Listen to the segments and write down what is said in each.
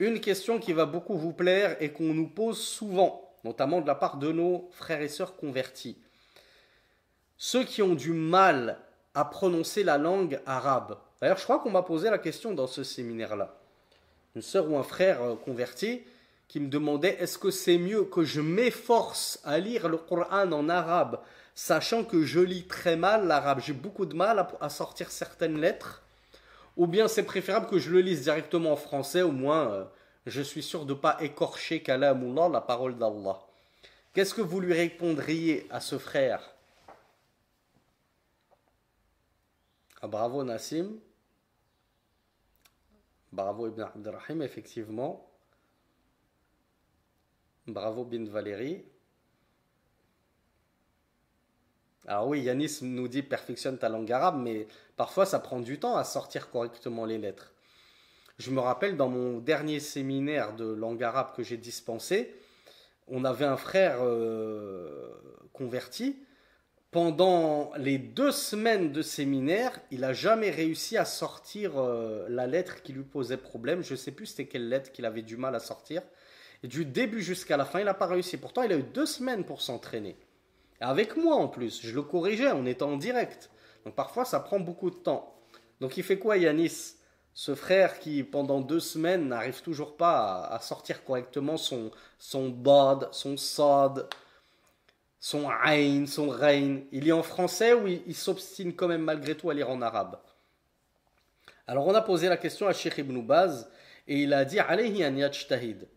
Une question qui va beaucoup vous plaire et qu'on nous pose souvent, notamment de la part de nos frères et sœurs convertis. Ceux qui ont du mal à prononcer la langue arabe. D'ailleurs, je crois qu'on m'a posé la question dans ce séminaire-là. Une sœur ou un frère converti qui me demandait est-ce que c'est mieux que je m'efforce à lire le Coran en arabe, sachant que je lis très mal l'arabe, j'ai beaucoup de mal à sortir certaines lettres, ou bien c'est préférable que je le lise directement en français, au moins je suis sûr de ne pas écorcher kalamullah, la parole d'Allah. Qu'est-ce que vous lui répondriez à ce frère? Ah, bravo Nassim, bravo Ibn Abdelrahim, effectivement. Bravo Bin Valérie. Alors oui, Yanis nous dit perfectionne ta langue arabe, mais parfois ça prend du temps à sortir correctement les lettres. Je me rappelle dans mon dernier séminaire de langue arabe que j'ai dispensé, on avait un frère converti. Pendant les 2 semaines de séminaire, il n'a jamais réussi à sortir la lettre qui lui posait problème. Je ne sais plus c'était quelle lettre qu'il avait du mal à sortir. Et du début jusqu'à la fin, il n'a pas réussi. Pourtant, il a eu 2 semaines pour s'entraîner. Avec moi en plus, je le corrigeais en étant en direct. Donc parfois, ça prend beaucoup de temps. Donc il fait quoi Yanis? Ce frère qui, pendant 2 semaines, n'arrive toujours pas à sortir correctement son bod, son sod, son aïn, son rein. Il lit en français ou il s'obstine quand même malgré tout à lire en arabe? Alors on a posé la question à Cheikh Ibn Baz et il a dit alayhi an yajtahid,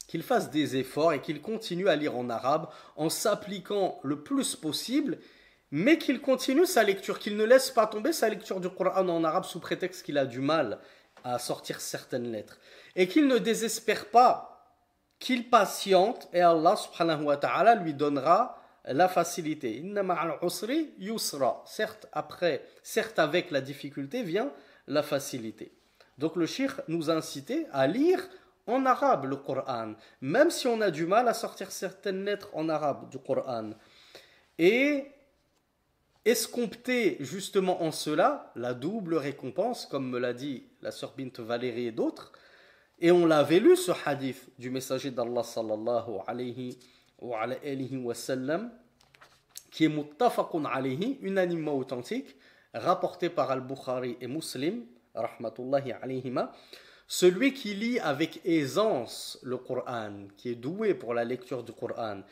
qu'il fasse des efforts et qu'il continue à lire en arabe en s'appliquant le plus possible, mais qu'il continue sa lecture, qu'il ne laisse pas tomber sa lecture du Coran en arabe sous prétexte qu'il a du mal à sortir certaines lettres. Et qu'il ne désespère pas, qu'il patiente et Allah subhanahu wa ta'ala lui donnera la facilité. Inna ma'al usri yusra. Certes, avec la difficulté vient la facilité. Donc le cheikh nous a incité à lire en arabe le Coran, même si on a du mal à sortir certaines lettres en arabe du Coran. Et escompter justement en cela la double récompense, comme me l'a dit la sœur Bint Valérie et d'autres. Et on l'avait lu ce hadith du messager d'Allah sallallahu alayhi wa sallam, qui est muttafaqun alayhi, unanimement authentique, rapporté par Al-Bukhari et Muslim, rahmatullahi alayhima. Celui qui lit avec aisance le Coran, qui est doué pour la lecture du Coran,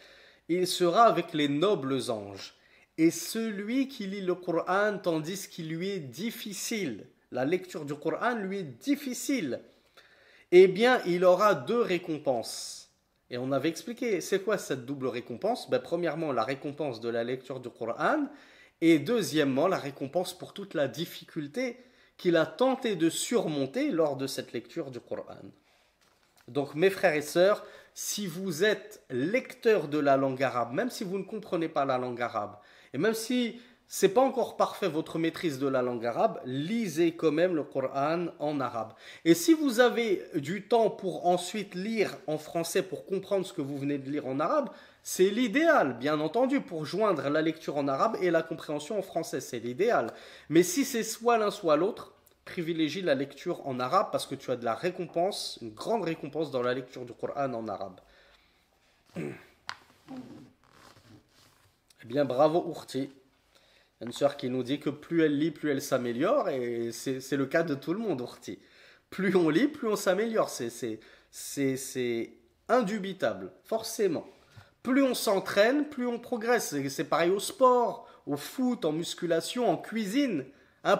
il sera avec les nobles anges. Et celui qui lit le Coran tandis qu'il lui est difficile, la lecture du Coran lui est difficile, eh bien il aura 2 récompenses. Et on avait expliqué, c'est quoi cette double récompense? Premièrement, la récompense de la lecture du Coran, et deuxièmement, la récompense pour toute la difficulté qu'il a tenté de surmonter lors de cette lecture du Coran. Donc mes frères et sœurs, si vous êtes lecteur de la langue arabe, même si vous ne comprenez pas la langue arabe, et même si ce n'est pas encore parfait votre maîtrise de la langue arabe, lisez quand même le Coran en arabe. Et si vous avez du temps pour ensuite lire en français pour comprendre ce que vous venez de lire en arabe, c'est l'idéal, bien entendu, pour joindre la lecture en arabe et la compréhension en français, c'est l'idéal. Mais si c'est soit l'un soit l'autre, privilégie la lecture en arabe parce que tu as de la récompense, une grande récompense dans la lecture du Coran en arabe. Eh bien, bravo Ourti. Une sœur qui nous dit que plus elle lit, plus elle s'améliore, et c'est le cas de tout le monde, Ourti. Plus on lit, plus on s'améliore, c'est indubitable, forcément. Plus on s'entraîne, plus on progresse. C'est pareil au sport, au foot, en musculation, en cuisine.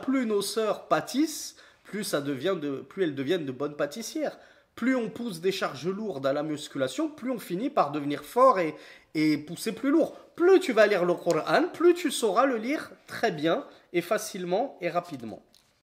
Plus nos sœurs pâtissent, plus elles deviennent de bonnes pâtissières. Plus on pousse des charges lourdes à la musculation, plus on finit par devenir fort et pousser plus lourd. Plus tu vas lire le Coran, plus tu sauras le lire très bien et facilement et rapidement.